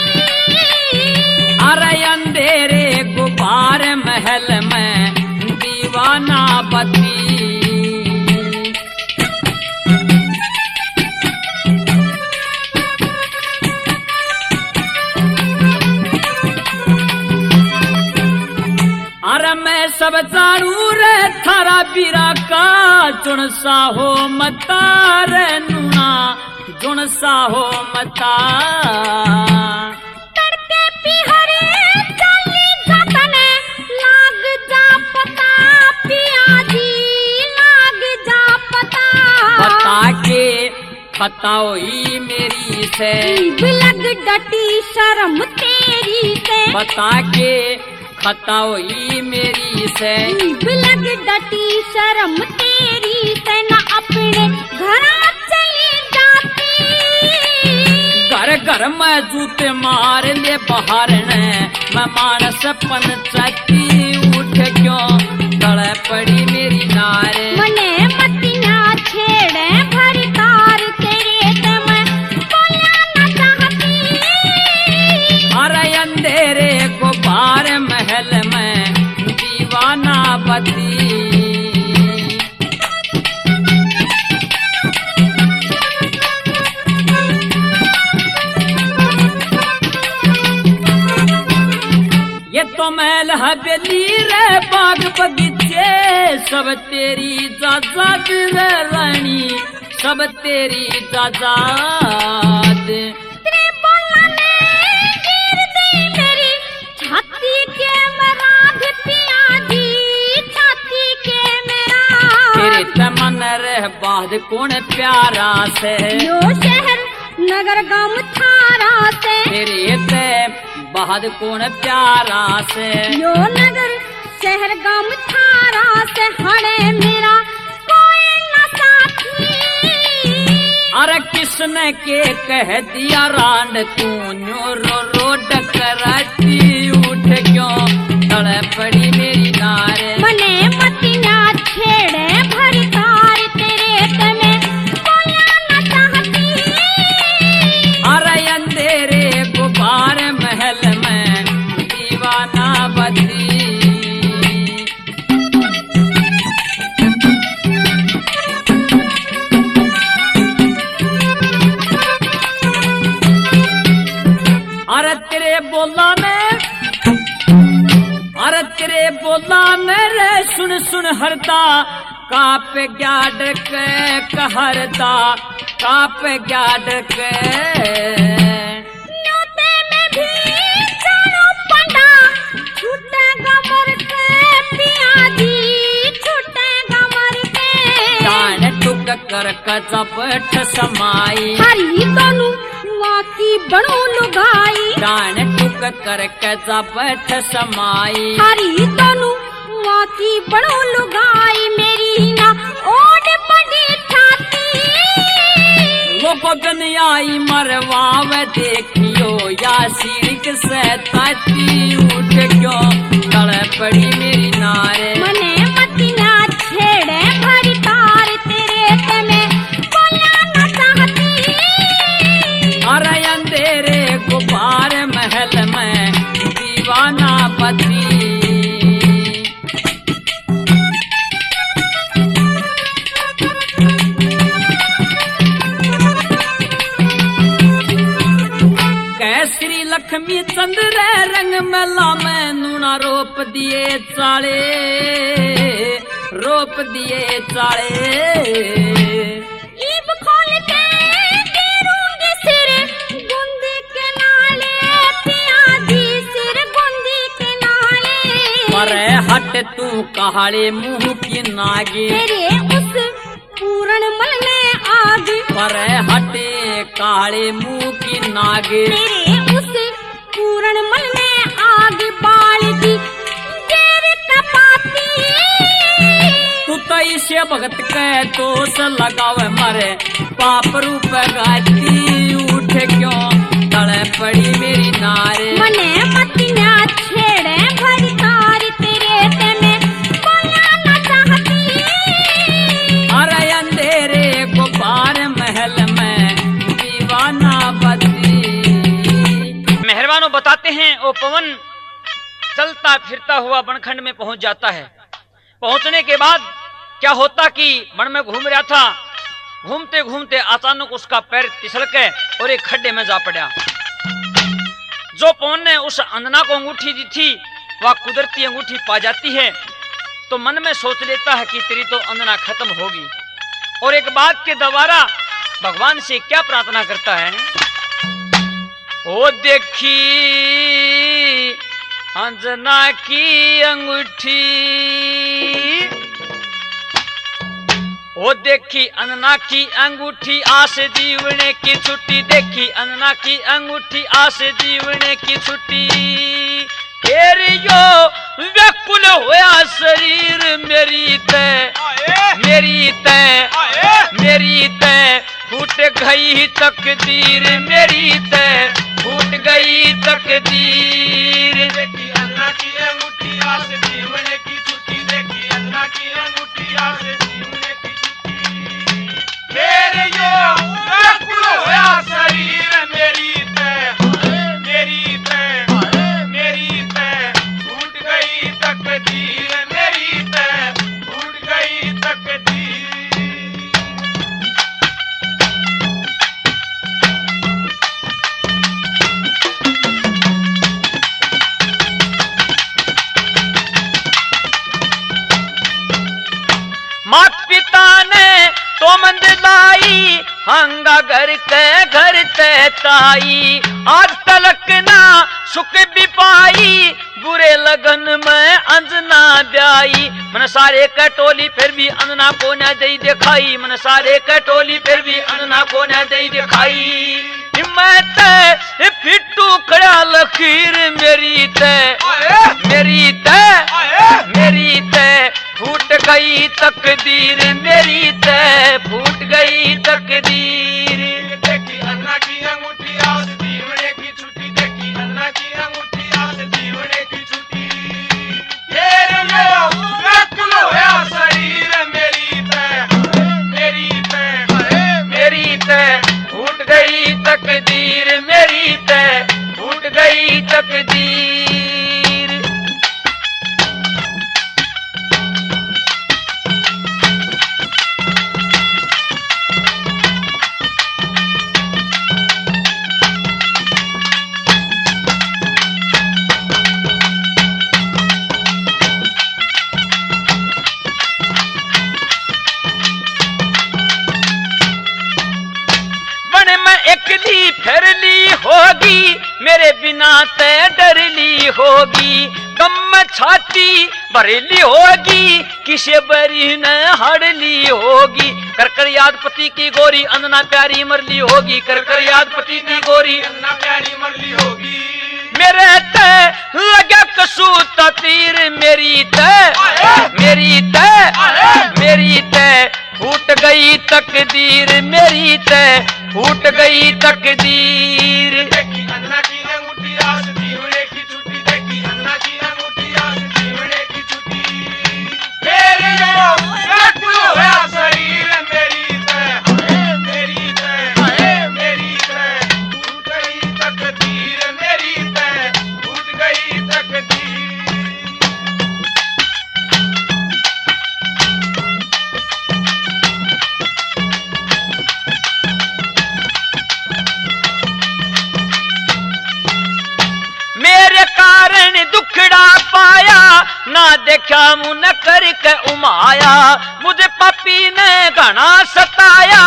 अरे अंधेरे गुब्बारे महल में दीवाना बदी। अरे मैं सब जानू रे थारा बीरा का जुन सा हो मता रे नूना, जुन सा हो मता। तड़के पिहरे चली जतने लाग जा पता। पिया जी लाग जा पता। बता के बताओ ही मेरी से। लग डटी शर्म तेरी से। बता के बताओ ही मेरी से। लग डटी शर्म तेरी से। न अपने घर चली जाती। घर घर में जूते मार ले बाहर ने मैं मानस पंचती। उठ क्यों तड़े पड़ी मेरी नारे। मने मती ना छेड़े भरी तार। तेरे ते मैं बोलना ना चाहती। अरे अंधेरे गुब्बारे महल में बेली रे बाग बगीचे सब तेरी जाजाद रे रानी सब तेरी जाजाद तेरे बोलने गिर गई मेरी छाती के मेरा पिया जी छाती के मेरा तेरे तमन रे बाद कौन प्यारा से यो शहर नगर गांव थारा से तेरे ते बाद कौन प्यारा से यो नगर शहर गांव थारा से हड़े मेरा कोई न साथी अरे किसने के कह दिया रांड तू न्यो रो डकराती उठ क्यों तड़े पड़ी मेरी नारे मने मतिया छेड़े भरी तार तेरे तमे बोलिया न चाहती अरे अंधेरे गुब्बार महल में दीवाना बदी अरे तेरे बोला मेरे सुन सुन हरता काप गया डक कहरता काप गया डक न्योते में भी जानो पंडा छूटेगा मर के पिया जी छूटेगा मर के जान टुक कर कजपट समाई हरी दोनों माँ की बड़ो लुगाई जान टुक कर कजपट समाई हरी दोनों माँ की बड़ो लुगाई मेरी ना ओढ़ बड़ी छाती वो गगन आई मरवाव देखियो या सिरक से ताती उठ क्यों तड़े पड़ी मेरी नारे मने मतिया छेड़े भरी तार तेरे तमे बोलिया न चाहती अरे अंधेरे गुब्बार महल में दीवाना पति कैसरी लक्ष्मी चंद्र रंग मेला में नूना रोप दिए चाले ईब खोल के गिरूंगी सिर गुंदी के नाले पिया जी सिर गुंदी के नाले पर हट तू कहाड़े मुंह की नागे तेरे उस पूरण मल में आग पर हटे काले मुंह की नागे तेरे उस पूरण मल में आग बाल की जेर तपाती तू तो इसे भगत के दोष लगावे मरे पाप रूप गाती उठ क्यों तड़े पड़ी मेरी नारे मने मतिया छेड़े भरी तार तेरे तमे बोलिया न चाहती अरे अंधेरे गुब्बार महल में दीवाना बदी मेहरबानों बताते हैं वो पवन चलता फिरता हुआ बनखंड में पहुंच जाता है। पहुंचने के बाद क्या होता कि वन में घूम रहा था, घूमते घूमते अचानक उसका पैर फिसल के और एक खड्डे में जा पड़ा। जो पवन ने उस अंजना को अंगूठी दी थी वह कुदरती अंगूठी पा जाती है तो मन में सोच लेता है कि तेरी तो अंजना खत्म होगी और एक बात के दोबारा भगवान से क्या प्रार्थना करता है। ओ देखी अंजना की अंगूठी, ओ देखी अंजना की अंगूठी आस जीवने की छुट्टी, देखी अंजना की अंगूठी आस जीवने की छुट्टी। तेरियो व्याकुल होया शरीर मेरी तय फूट गई तकदीर मेरी तय फूट गई तकदीर। देखी अन्ना की अंगूठी आस जीवन की छुट्टी, देखी अन्ना की अंगूठी आस जीवन की छुट्टी। मेरे यो व्याकुल होया शरीर मेरी तय फूट गई तकदीर मेरी तय फूट गई तकदीर। मात पिता ने तो मंद लाई, हंगा घर ते ताई। आज तलक ना सुख भी पाई, बुरे लगन में अंजना ब्याई। मन सारे कटोली फिर भी अंजना को न दई दिखाई, मन सारे कटोली फिर भी अंजना को न दई दिखाई। हिम्मत फिट्टू खड़ा लकीर मेरी ते फूट गई तकदीर, मेरी ते फूट गई तकदीर। देखी अन्ना की अंगूठी आज दीवने की छुट्टी, देखी अन्ना की अंगूठी आज दीवने की छुट्टी। तेरे मेरा व्याकुल होया शरीर, मेरी ते फूट गई तकदीर, मेरी ते फूट गई तकदीर। एकली फिरली होगी, मेरे बिना ते डरली होगी। कम में छाती भरेली होगी, किसे बरी न हड़ली होगी। कर कर याद पति की गोरी, अंजना प्यारी मरली होगी। कर कर याद पति की गोरी, अन्ना प्यारी मरली होगी। मेरे ते लगे कसूता तीर, मेरी ते फूट गई तकदीर, मेरी ते फूट गई तकदीर। देखी अन्ना की अंगूठी आज दीवने की छुट्टी, देखी अन्ना की अंगूठी आज दीवने की छुट्टी। तेरे मेरा व्याकुल होया शरीर, मेरी ते फूट गई तकदीर, मेरी ते फूट गई तकदीर। कारण दुखड़ा पाया, ना देखा मुन करके उमाया। मुझे पापी ने घना सताया,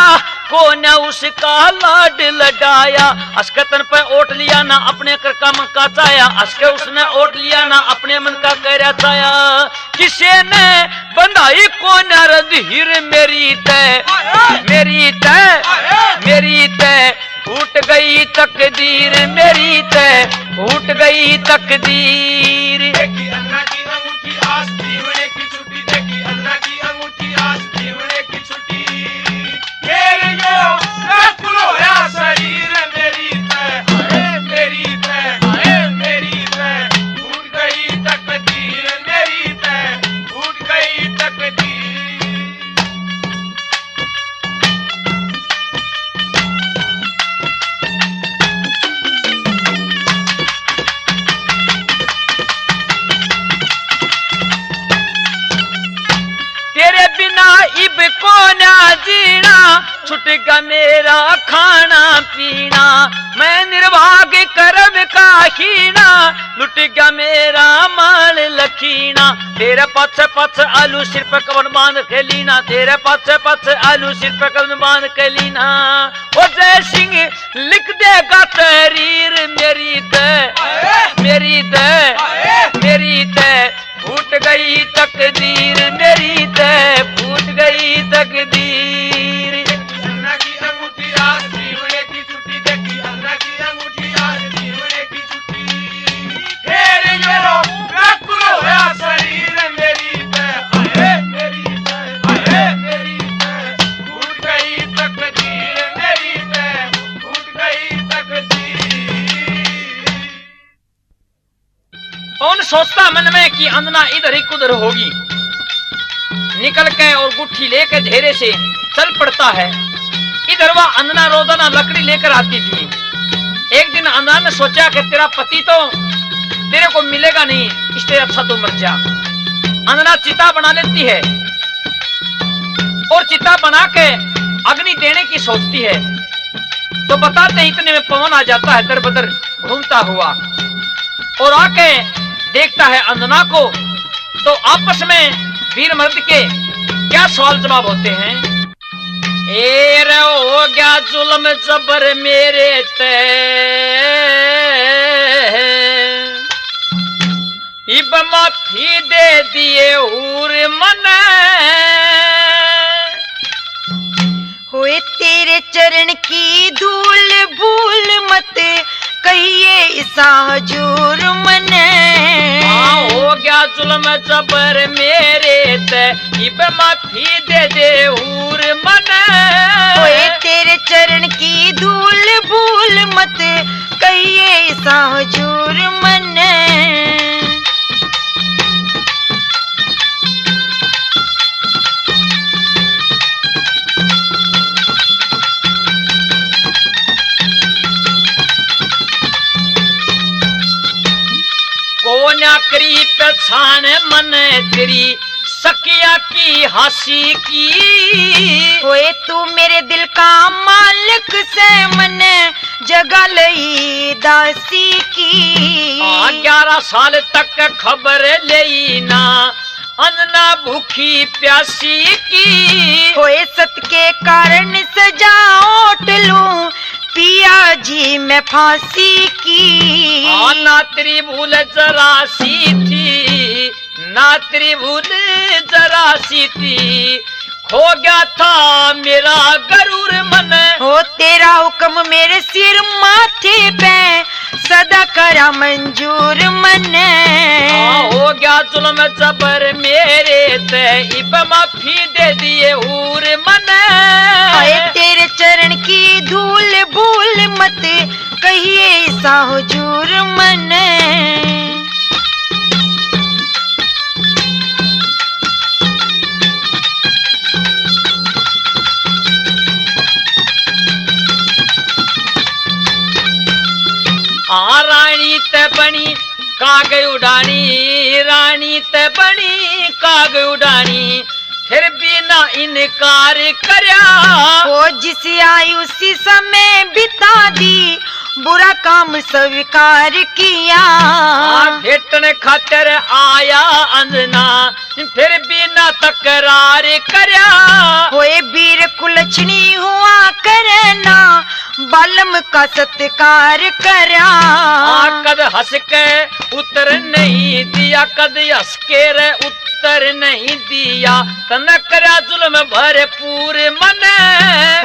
को न उसका लाड लडाया। अस्कतन पे ओट लिया ना अपने कर का मन का चाया, अस्के उसने ओट लिया ना अपने मन का कह चाया। किसे ने बंधाई को न रधीर, मेरी ते फूट गई तकदीर, मेरी ते फूट गई तकदीर। देखी अन्ना की अंगूठी आज दीवने की छुट्टी, देखी अन्ना की अंगूठी आज दीवने की छुट्टी। तेरे मेरा व्याकुल होया शरीर, मेरी ते फूट गई तकदीर, मेरी ते फूट गई तकदीर। इब को ना जीना, छुटगा मेरा खाना पीना। मैं निर्भाग कर्म का हीना, लुट गया मेरा माल लखीना। तेरे पाछे पाछे आलू सिर पे कवन बांध के लीना, तेरे पाछे पाछे आलू सिर पे कवन बांध के लीना। ओ जय सिंह लिख देगा तहरीर, मेरी ते फूट गई तकदीर, मेरी ते फूट गई तकदीर। अन्ना की अंगूठी आज दीवने की छुट्टी, देखी अन्ना की अंगूठी आज दीवने की छुट्टी। तेरे मेरा व्याकुल होया शरीर, मेरी ते फूट गई तकदीर, मेरी ते फूट गई तकदीर। कौन सोचता मन में कि अंजना इधर ही कुधर होगी। निकल के और गुट्ठी लेकर धेरे से चल पड़ता है। इधर वह अंजना रोजाना लकड़ी लेकर आती थी। एक दिन अंजना ने सोचा कि तेरा पति तो तेरे को मिलेगा नहीं, इससे अच्छा तो मर जा। अंजना चिता बना लेती है और चिता बना के अग्नि देने की सोचती है। तो बताते हैं इतने में पवन आ जाता है दर बदर घूमता हुआ और आके देखता है अंजना को। तो आपस में वीर मर्द के क्या सवाल जवाब होते हैं? ए रे हो गया जुल्म जबर मेरे ते, इब माफी दे दिए हूर मन, होए तेरे चरण की धूल भूल मत कहिए ईसा हजूर मने। हो गया जुल्म जबर मेरे ते, इब माफी दे दे हूर मन, होए तेरे चरण की धूल भूल मत कहिए ईसा हजूर मने। कोन्या करी पहचान मन तेरी सकिया की हंसी की, होए तू मेरे दिल का मालिक से मने जगा लई दासी की। 11 साल तक खबर लेई ना अन्ना भूखी प्यासी की, होए सत के कारण सजा ओट लूं पिया जी मैं फांसी की। ना तेरी भूल जरा सी थी, ना तेरी भूल जरा सी थी, खो गया था मेरा गरूर मन, हो तेरा हुक्म मेरे सिर माथे पे सदा करा मंजूर मने। हो गया जुल्म जबर मेरे ते, इब माफी दे दिए हूर मन, आए तेरे चरण की धूल भूल मत कहिए ईसा हुजूर मने। रानी ते बनी काग उड़ानी, रानी ते बनी काग उड़ानी, फिर भी ना इनकार करया, वो जिस आयु उसी समय बिता दी बुरा काम स्वीकार किया। भेटने खातिर आया अंजना, फिर भी ना तकरार करया, होए वीर कुलछनी हुआ करना बालम का सत्कार करा। कद हंस के उतर नहीं दिया, कद हंस के रे उतर नहीं दिया, तन करा जुल्म भरपूर मन,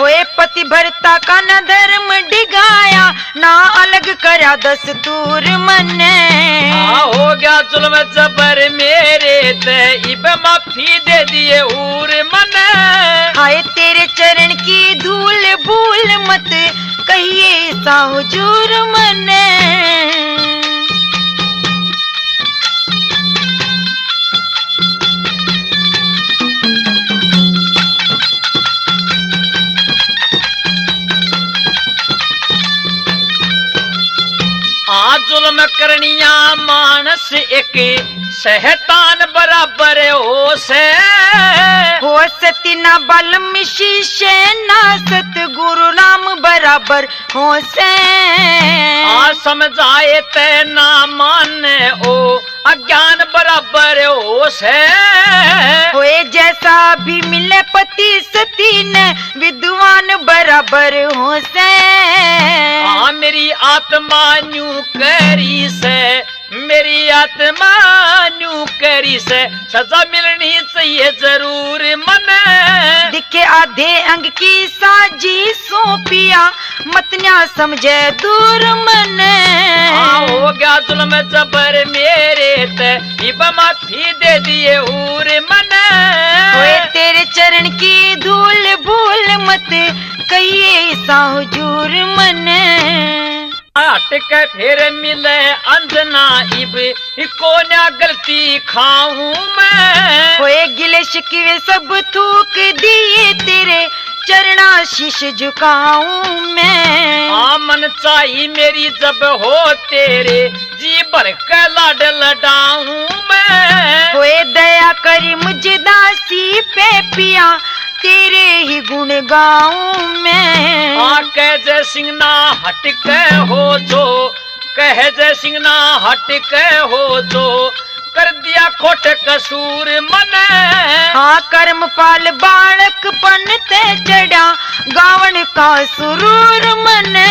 होए पति भरता का न धर्म डिगाया ना अलग करा दस्तूर मने। हो गया जुल्म जबर मेरे ते, इब माफी दे दिए हूर मन, हाय तेरे चरण की धूल भूल मत कहिए ईसा हुजूर मने। जुल्म करनिया मानस एक शैतान बराबर हो से, हो सतना बलम शीशे ना सतगुरु नाम बराबर हो से। समझाए ते ना माने ओ अज्ञान बराबर हो से, होए जैसा भी मिले पति सती ने विद्वान बराबर हो से। मेरी आत्मा न्यू करी से, मेरी आत्मा न्यू करी से, सजा मिलनी चाहिए जरूर मन, दिखे आधे अंग की साजी सोपिया मतन्या समझे दूर मन। हो गया जुल्म जबर मेरे ते, इब माफी दे दिए हूर मन, होए तेरे चरण की धूल भूल मत कहिए ईसा हुजूर मने। हट के फिर मिले अंजना, इब को ना गलती खाऊं मैं, होए गिले शिकवे सब थूक दिए तेरे चरणा शीश झुकाऊं मैं। मन चाहिए मेरी जब हो तेरे, जी भर के लाड लडाऊं मैं, होए दया करी मुझे दासी पे पिया तेरे ही गुण गाऊं मैं। कह जय सिंह ना हट के हो जो, कह जय सिंह ना हट के हो जो, कर दिया खोट कसूर मने। हाँ कर्म पाल बालक पनते चढ़ा गावन का सुरूर मने।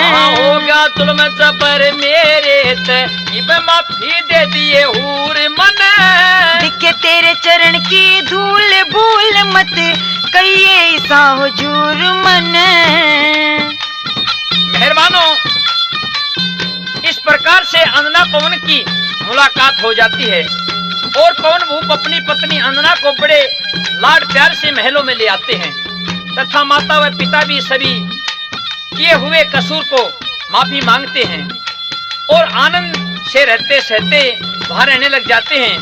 हाँ हो गया जुल्म जबर मेरे ते इब माफी दे दिए हूर मने। दिखे तेरे चरण की धूल भूल मत कहिए सा हुजूर मने। मेहरबानों, इस प्रकार से अंजना पवन की मुलाकात हो जाती है और पवन भूप अपनी पत्नी अंजना को बड़े लाड प्यार से महलों में ले आते हैं तथा माता व पिता भी सभी किए हुए कसूर को माफी मांगते हैं और आनंद से रहते सहते वहां रहने लग जाते हैं।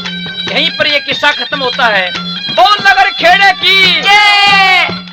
यहीं पर यह किस्सा खत्म होता है। बोल नगर खेड़े की जय।